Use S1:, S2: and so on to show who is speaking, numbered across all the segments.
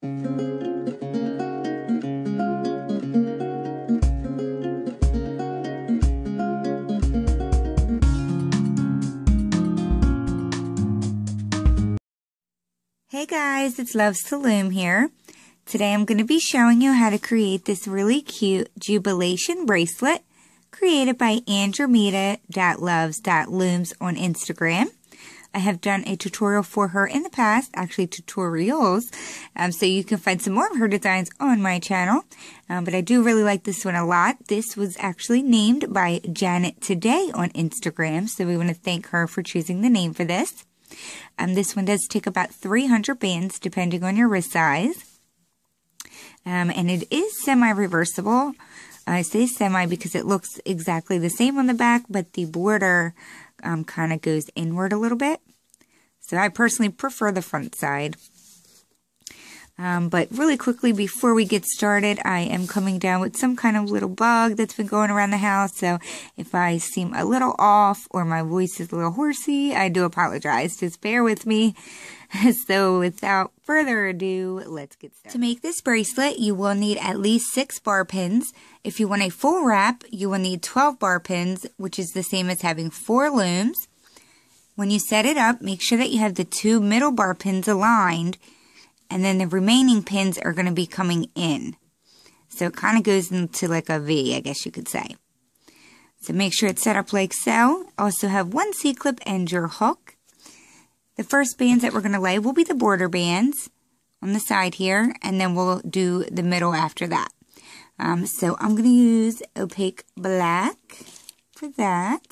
S1: Hey guys, it's Loves to Loom here. Today I'm going to be showing you how to create this really cute Jubilation bracelet created by Andromeda.loves.looms on Instagram. I have done a tutorial for her in the past, actually tutorials, so you can find some more of her designs on my channel. But I do really like this one a lot. This was actually named by Janet Today on Instagram, so we want to thank her for choosing the name for this. This one does take about 300 bands depending on your wrist size. And it is semi-reversible. I say semi because it looks exactly the same on the back, but the border kind of goes inward a little bit. So I personally prefer the front side. But really quickly before we get started, I am coming down with some kind of little bug that's been going around the house. So if I seem a little off or my voice is a little horsey, I do apologize. Just bear with me. So without further ado, let's get started. To make this bracelet, you will need at least 6 bar pins. If you want a full wrap, you will need 12 bar pins, which is the same as having 4 looms. When you set it up, make sure that you have the 2 middle bar pins aligned. And then the remaining pins are going to be coming in. So it kind of goes into like a V, I guess you could say. So make sure it's set up like so. Also have 1 C-clip and your hook. The first bands that we're going to lay will be the border bands on the side here. And then we'll do the middle after that. So I'm going to use opaque black for that.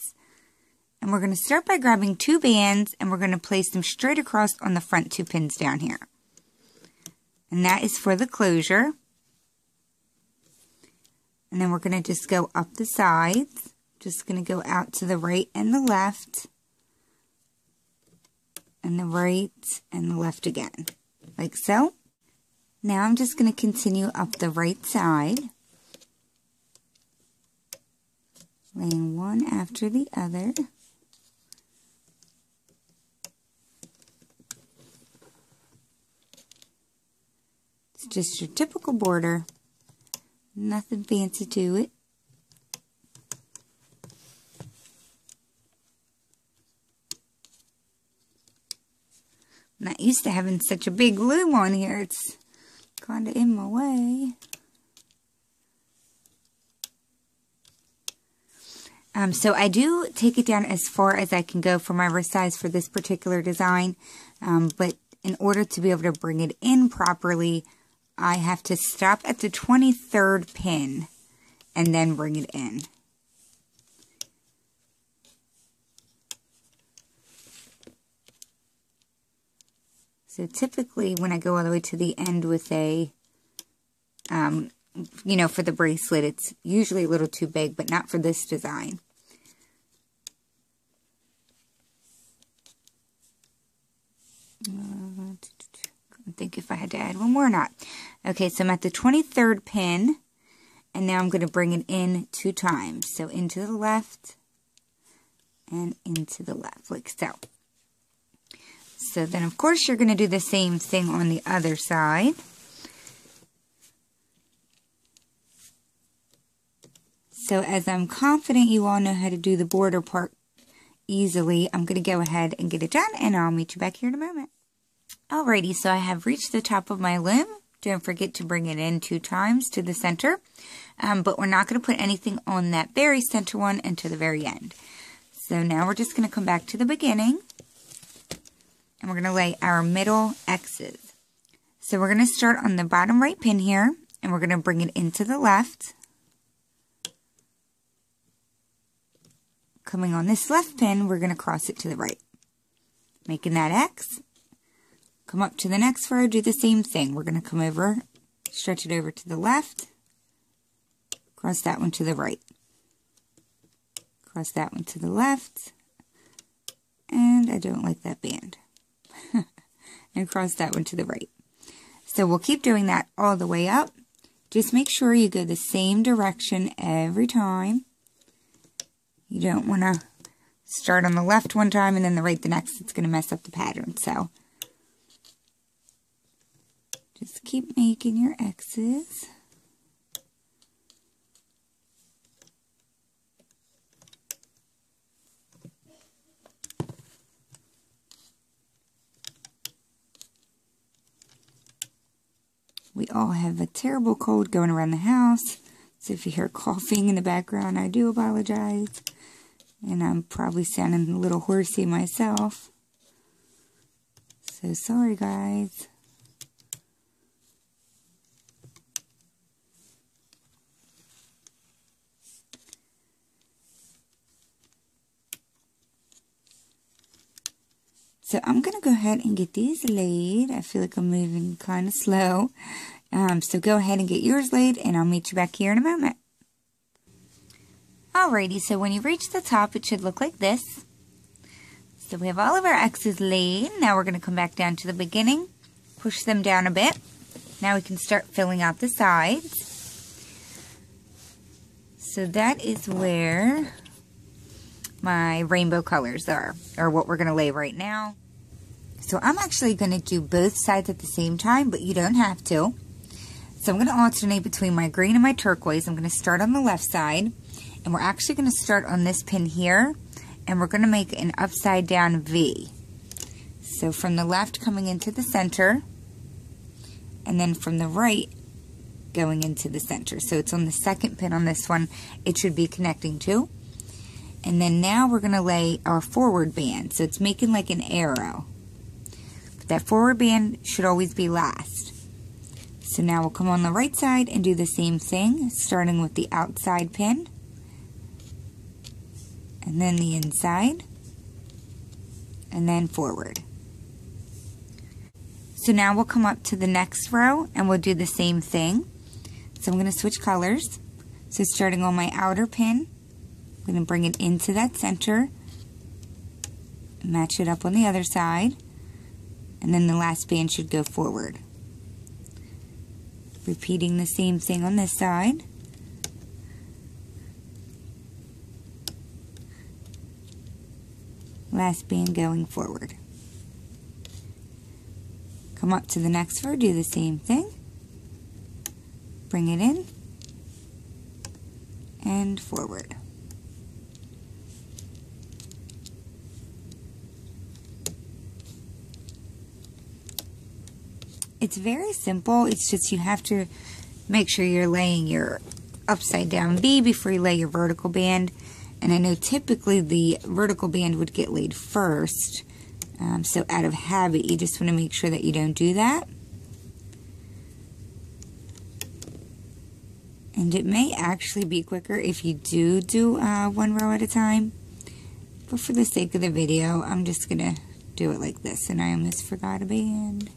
S1: And we're going to start by grabbing 2 bands and we're going to place them straight across on the front 2 pins down here. And that is for the closure. And then we're going to just go up the sides. Just going to go out to the right and the left. And the right and the left again. Like so. Now I'm just going to continue up the right side. Laying one after the other. Just your typical border, nothing fancy to it. I'm not used to having such a big loom on here, it's kind of in my way. So I do take it down as far as I can go for my wrist size for this particular design, but in order to be able to bring it in properly, I have to stop at the 23rd pin and then bring it in. So typically when I go all the way to the end with a, you know, for the bracelet, it's usually a little too big, but not for this design. I think if I had to add one more or not. Okay, so I'm at the 23rd pin, and now I'm going to bring it in 2 times. So into the left, and into the left, like so. So then, of course, you're going to do the same thing on the other side. So as I'm confident you all know how to do the border part easily, I'm going to go ahead and get it done, and I'll meet you back here in a moment. Alrighty, so I have reached the top of my loom. Don't forget to bring it in 2 times to the center. But we're not going to put anything on that very center one until the very end. So now we're just going to come back to the beginning. And we're going to lay our middle X's. So we're going to start on the bottom right pin here. And we're going to bring it into the left. Coming on this left pin, we're going to cross it to the right. Making that X. Come up to the next row, do the same thing. We're going to come over, stretch it over to the left, cross that one to the right, cross that one to the left, and I don't like that band, and cross that one to the right. So we'll keep doing that all the way up. Just make sure you go the same direction every time. You don't want to start on the left one time and then the right the next. It's going to mess up the pattern. So Just keep making your X's. We all have a terrible cold going around the house, so if you hear coughing in the background, I do apologize. And I'm probably sounding a little horsey myself. So sorry, guys. So I'm going to go ahead and get these laid. I feel like I'm moving kind of slow. So go ahead and get yours laid, and I'll meet you back here in a moment. Alrighty, so when you reach the top, it should look like this. So we have all of our X's laid. Now we're going to come back down to the beginning, push them down a bit. Now we can start filling out the sides. So that is where my rainbow colors are, or what we're going to lay right now. So I'm actually going to do both sides at the same time, but you don't have to. So I'm going to alternate between my green and my turquoise. I'm going to start on the left side, and we're actually going to start on this pin here, and we're going to make an upside down V. So from the left coming into the center, and then from the right going into the center. So it's on the second pin on this one it should be connecting to. And then now we're going to lay our forward band. So it's making like an arrow. But that forward band should always be last. So now we'll come on the right side and do the same thing, starting with the outside pin. And then the inside. And then forward. So now we'll come up to the next row and we'll do the same thing. So I'm going to switch colors. So starting on my outer pin, I'm going to bring it into that center, match it up on the other side, and then the last band should go forward. Repeating the same thing on this side. Last band going forward. Come up to the next row, do the same thing. Bring it in and forward. It's very simple. It's just you have to make sure you're laying your upside down V before you lay your vertical band. And I know typically the vertical band would get laid first. So out of habit, you just want to make sure that you don't do that. And it may actually be quicker if you do one row at a time. But for the sake of the video, I'm just going to do it like this. And I almost forgot a band.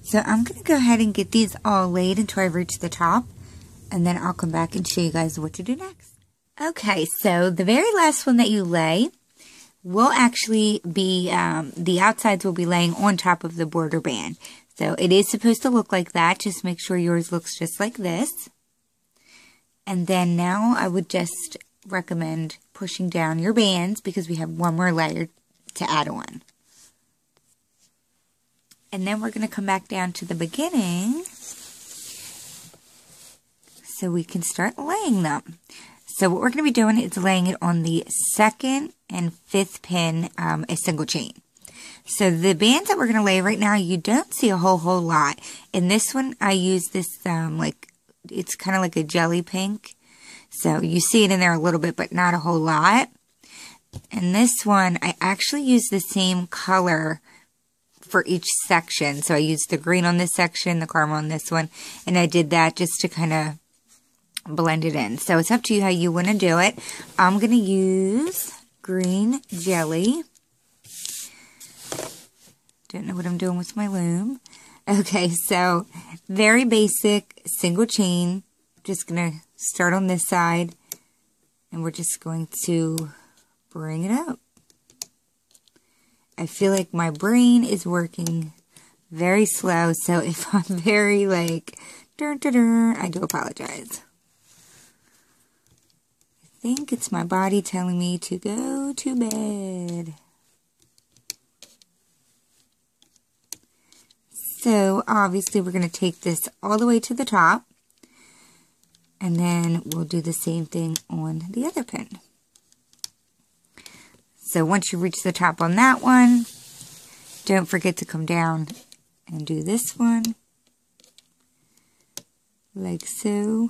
S1: So I'm going to go ahead and get these all laid until I reach the top, and then I'll come back and show you guys what to do next. Okay, so the very last one that you lay will actually be, the outsides will be laying on top of the border band. So it is supposed to look like that. Just make sure yours looks just like this. And then now I would just recommend pushing down your bands because we have one more layer to add on. And then we're going to come back down to the beginning so we can start laying them. So what we're going to be doing is laying it on the 2nd and 5th pin, a single chain. So the bands that we're going to lay right now, you don't see a whole lot. In this one, I use this, it's kind of like a jelly pink. So you see it in there a little bit, but not a whole lot. And this one, I actually use the same color for each section. So I used the green on this section, the caramel on this one, and I did that just to kind of blend it in. So it's up to you how you want to do it. I'm going to use green jelly. Don't know what I'm doing with my loom. Okay, so very basic single chain. Just going to start on this side, and we're just going to bring it up. I feel like my brain is working very slow, so if I'm very like, I do apologize. I think it's my body telling me to go to bed. So obviously we're going to take this all the way to the top, and then we'll do the same thing on the other pin. So once you reach the top on that one, don't forget to come down and do this one, like so.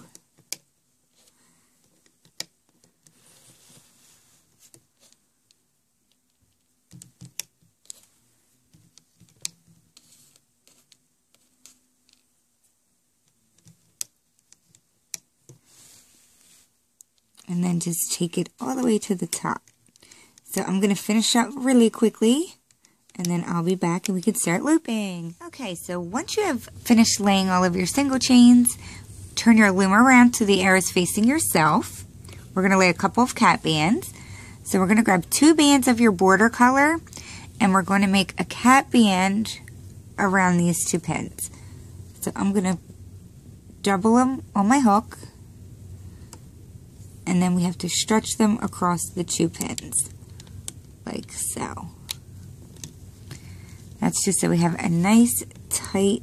S1: And then just take it all the way to the top. So I'm going to finish up really quickly, and then I'll be back and we can start looping. Okay, so once you have finished laying all of your single chains, turn your loom around so the arrow is facing yourself. We're going to lay a couple of cat bands. So we're going to grab 2 bands of your border color, and we're going to make a cat band around these 2 pins. So I'm going to double them on my hook, and then we have to stretch them across the 2 pins, like so. That's just so we have a nice tight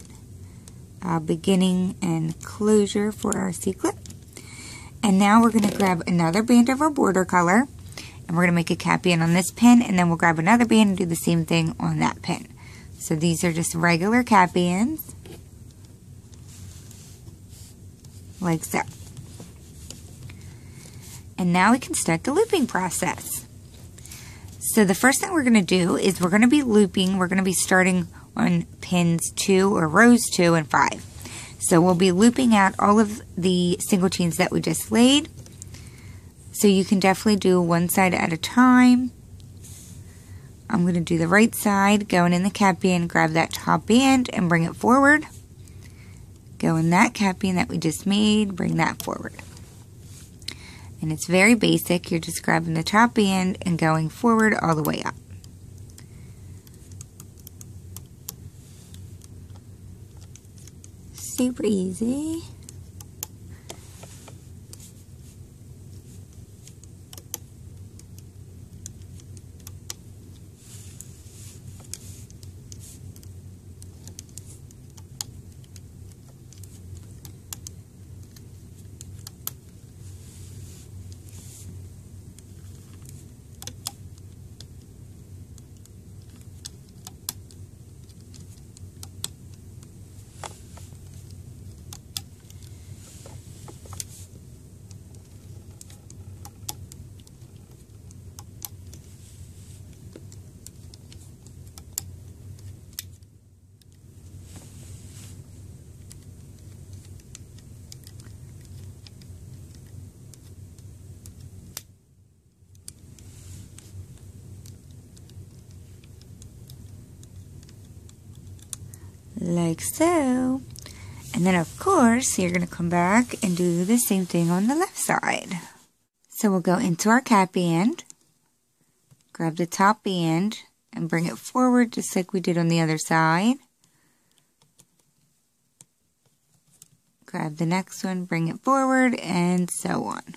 S1: beginning and closure for our C-clip. And now we're going to grab another band of our border color, and we're going to make a cat band on this pin, and then we'll grab another band and do the same thing on that pin. So these are just regular cat bands, like so. And now we can start the looping process. So the first thing we're going to do is we're going to be looping. We're going to be starting on pins 2 or rows 2 and 5. So we'll be looping out all of the single chains that we just laid. So you can definitely do one side at a time. I'm going to do the right side, going in the cat band, grab that top band and bring it forward. Go in that cat band that we just made, bring that forward. And it's very basic. You're just grabbing the top band and going forward all the way up. Super easy. Like so. And then of course you're going to come back and do the same thing on the left side. So we'll go into our cat band, grab the top band and bring it forward just like we did on the other side. Grab the next one, bring it forward, and so on.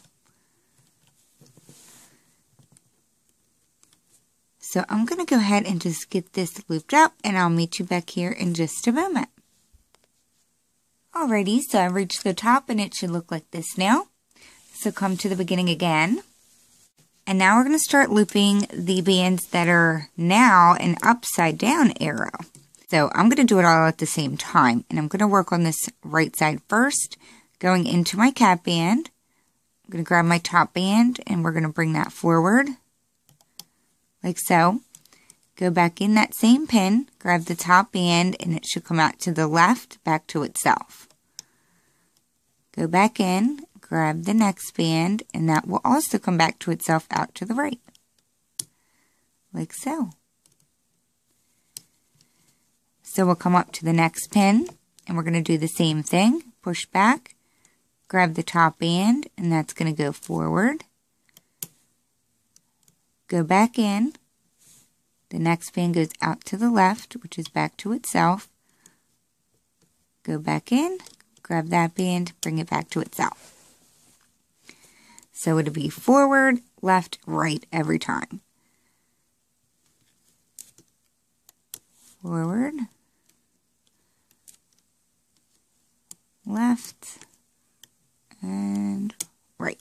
S1: So I'm going to go ahead and just get this looped up, and I'll meet you back here in just a moment. Alrighty, so I've reached the top, and it should look like this now. So come to the beginning again. And now we're going to start looping the bands that are now an upside down arrow. So I'm going to do it all at the same time. And I'm going to work on this right side first, going into my cap band. I'm going to grab my top band and we're going to bring that forward, like so. Go back in that same pin, grab the top band, and it should come out to the left, back to itself. Go back in, grab the next band, and that will also come back to itself out to the right, like so. So we'll come up to the next pin, and we're going to do the same thing. Push back, grab the top band, and that's going to go forward. Go back in. The next band goes out to the left, which is back to itself. Go back in, grab that band, bring it back to itself. So it'll be forward, left, right every time. Forward, left, and right.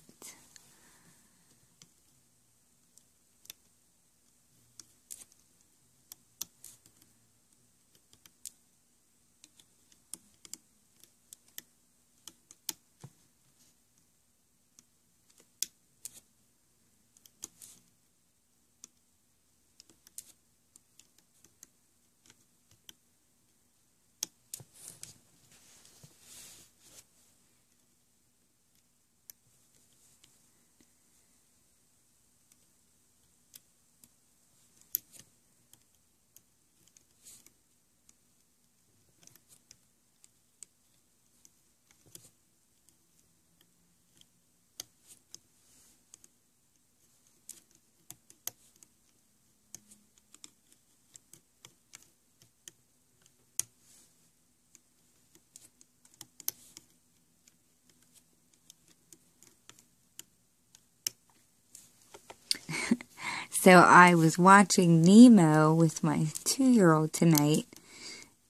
S1: So I was watching Nemo with my 2-year-old tonight,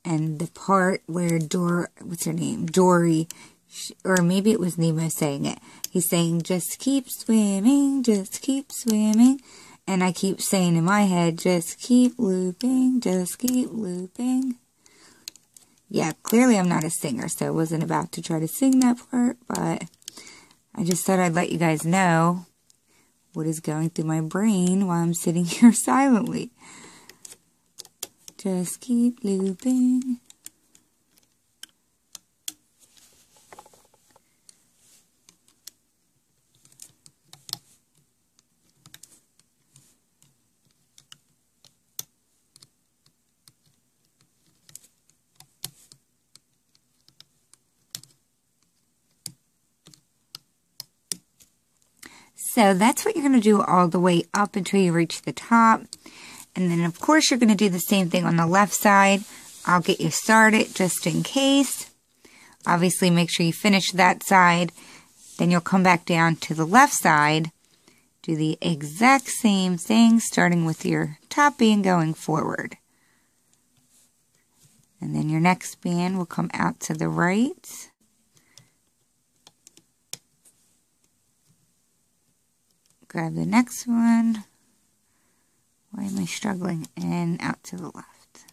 S1: and the part where what's her name? Dory, or maybe it was Nemo saying it. He's saying, just keep swimming, just keep swimming. And I keep saying in my head, just keep looping, just keep looping. Yeah, clearly I'm not a singer, so I wasn't about to try to sing that part, but I just thought I'd let you guys know what is going through my brain while I'm sitting here silently. Just keep looping. So that's what you're going to do all the way up until you reach the top. And then, of course, you're going to do the same thing on the left side. I'll get you started just in case. Obviously, make sure you finish that side. Then you'll come back down to the left side. Do the exact same thing, starting with your top band going forward. And then your next band will come out to the right. Grab the next one. Why am I struggling? And out to the left.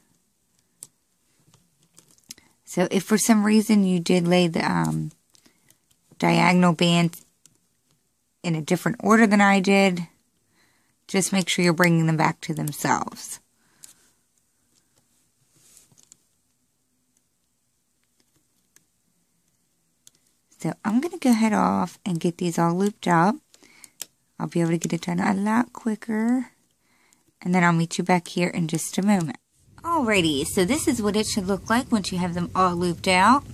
S1: So if for some reason you did lay the diagonal bands in a different order than I did, just make sure you're bringing them back to themselves. So I'm going to go ahead off and get these all looped up. I'll be able to get it done a lot quicker. And then I'll meet you back here in just a moment. Alrighty, so this is what it should look like once you have them all looped out.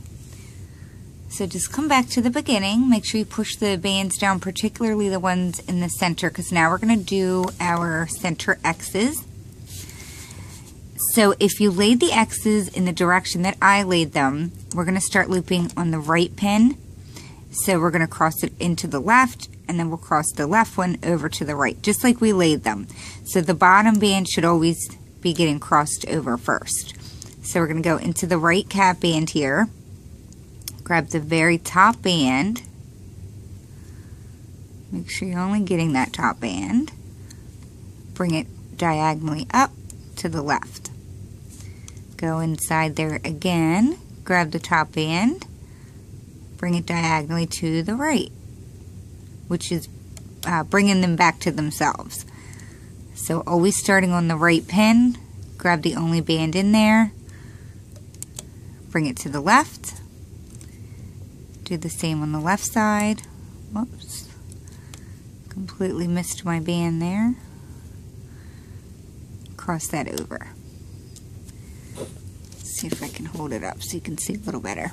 S1: So just come back to the beginning. Make sure you push the bands down, particularly the ones in the center, because now we're going to do our center X's. So if you laid the X's in the direction that I laid them, we're going to start looping on the right pin. So we're going to cross it into the left, and then we'll cross the left one over to the right, just like we laid them. So the bottom band should always be getting crossed over first. So we're going to go into the right cap band here. Grab the very top band. Make sure you're only getting that top band. Bring it diagonally up to the left. Go inside there again. Grab the top band. Bring it diagonally to the right, which is bringing them back to themselves. So always starting on the right pin. Grab the only band in there. Bring it to the left. Do the same on the left side. Whoops. Completely missed my band there. Cross that over. See if I can hold it up so you can see a little better.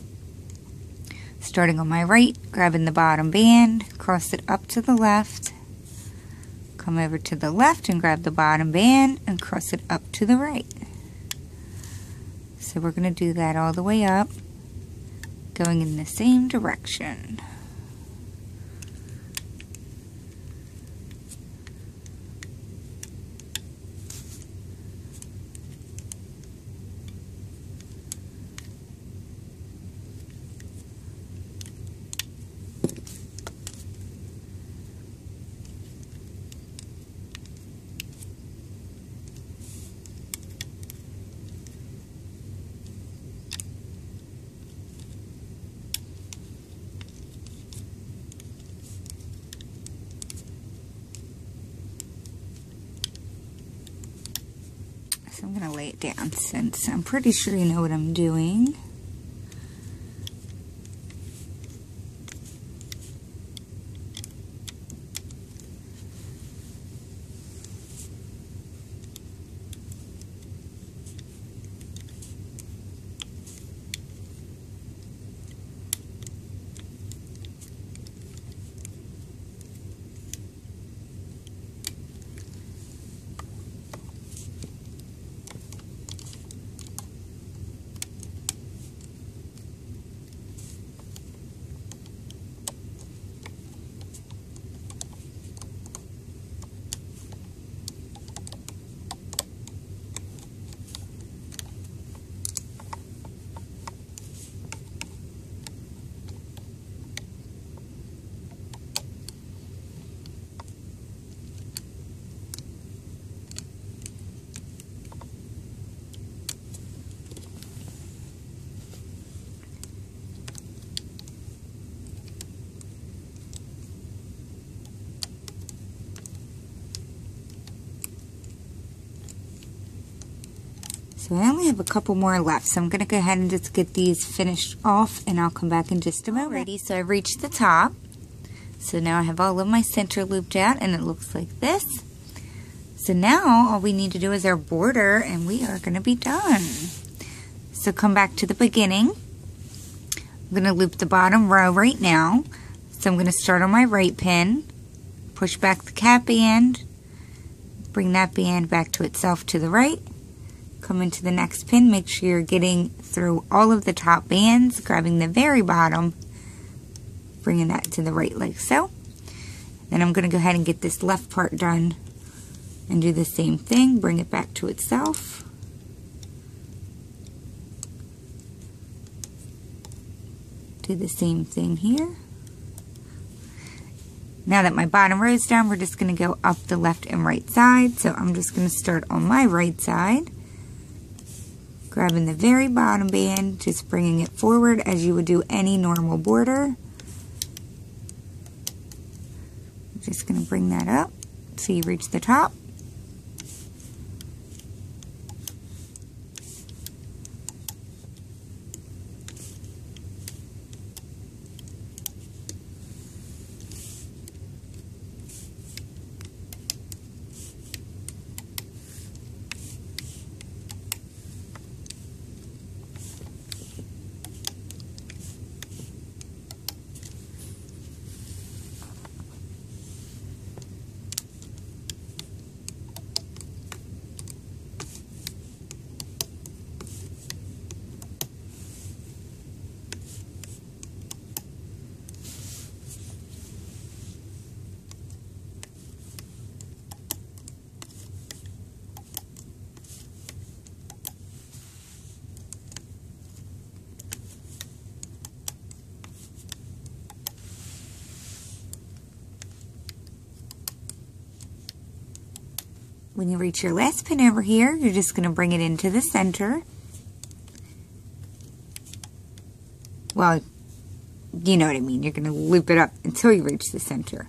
S1: Starting on my right, grabbing the bottom band, cross it up to the left. Come over to the left and grab the bottom band and cross it up to the right. So we're going to do that all the way up, going in the same direction. So I'm going to lay it down since I'm pretty sure you know what I'm doing. So I only have a couple more left, so I'm going to go ahead and just get these finished off, and I'll come back in just a moment. Alrighty, so I've reached the top. So now I have all of my center looped out, and it looks like this. So now all we need to do is our border, and we are going to be done. So come back to the beginning. I'm going to loop the bottom row right now. So I'm going to start on my right pin, push back the cap band, bring that band back to itself to the right. Come into the next pin, make sure you're getting through all of the top bands, grabbing the very bottom, bringing that to the right like so. Then I'm going to go ahead and get this left part done and do the same thing, bring it back to itself. Do the same thing here. Now that my bottom row is done, we're just going to go up the left and right side. So I'm just going to start on my right side. Grabbing the very bottom band, just bringing it forward as you would do any normal border. I'm just going to bring that up so you reach the top. When you reach your last pin over here, you're just going to bring it into the center. Well, you know what I mean. You're going to loop it up until you reach the center.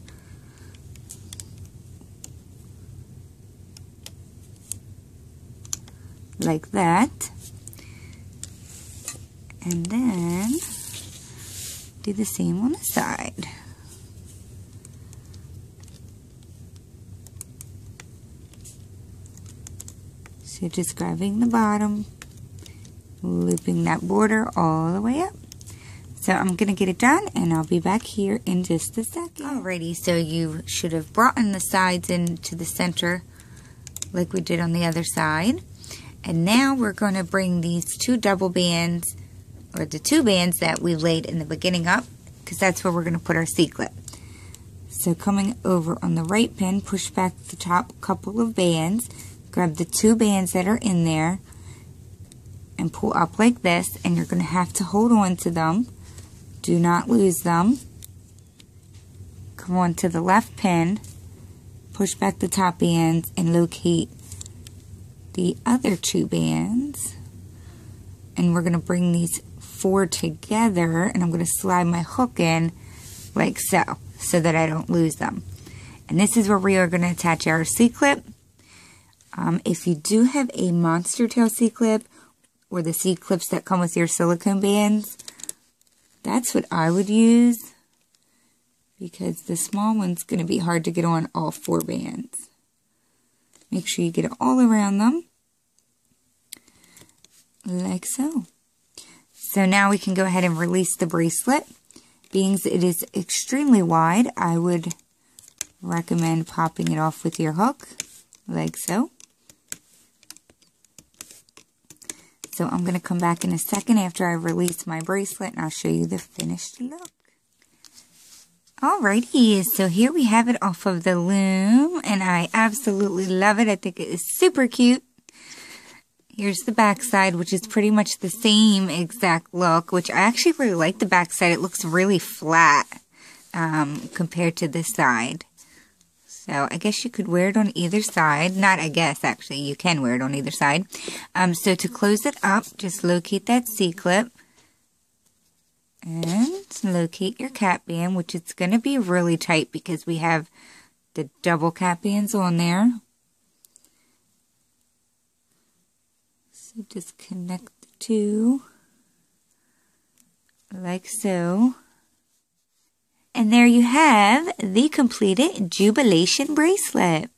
S1: Like that. And then do the same on the side. So just grabbing the bottom, looping that border all the way up. So I'm going to get it done and I'll be back here in just a second. Alrighty, so you should have brought in the sides into the center like we did on the other side. And now we're going to bring these two double bands, or the two bands that we laid in the beginning up, because that's where we're going to put our C-clip. So coming over on the right pin, push back the top couple of bands, grab the two bands that are in there, and pull up like this, and you're going to have to hold on to them. Do not lose them. Come on to the left pin, push back the top bands, and locate the other two bands. And we're going to bring these four together, and I'm going to slide my hook in like so that I don't lose them. And this is where we are going to attach our C-clip. If you do have a monster tail C-clip, or the C-clips that come with your silicone bands, that's what I would use, because the small one's going to be hard to get on all four bands. Make sure you get it all around them, like so. So now we can go ahead and release the bracelet. Being it is extremely wide, I would recommend popping it off with your hook, like so. So I'm going to come back in a second after I release my bracelet and I'll show you the finished look. Alrighty, so here we have it off of the loom, and I absolutely love it. I think it is super cute. Here's the back side, which is pretty much the same exact look, which I actually really like the back side. It looks really flat compared to this side. So I guess you could wear it on either side. Not I guess, actually. You can wear it on either side. So to close it up, just locate that C-clip. And locate your cap band, which is going to be really tight because we have the double cap bands on there. So just connect the two like so. And there you have the completed Jubilation bracelet.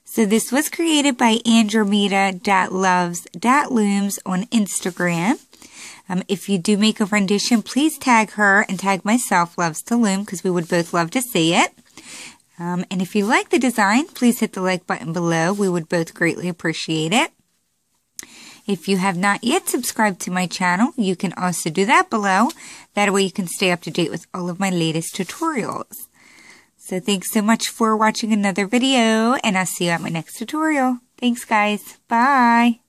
S1: So this was created by Andromeda.loves.looms on Instagram. If you do make a rendition, please tag her and tag myself, Loves to Loom, because we would both love to see it. And if you like the design, please hit the like button below. We would both greatly appreciate it. If you have not yet subscribed to my channel, you can also do that below. That way you can stay up to date with all of my latest tutorials. So thanks so much for watching another video, and I'll see you at my next tutorial. Thanks guys. Bye.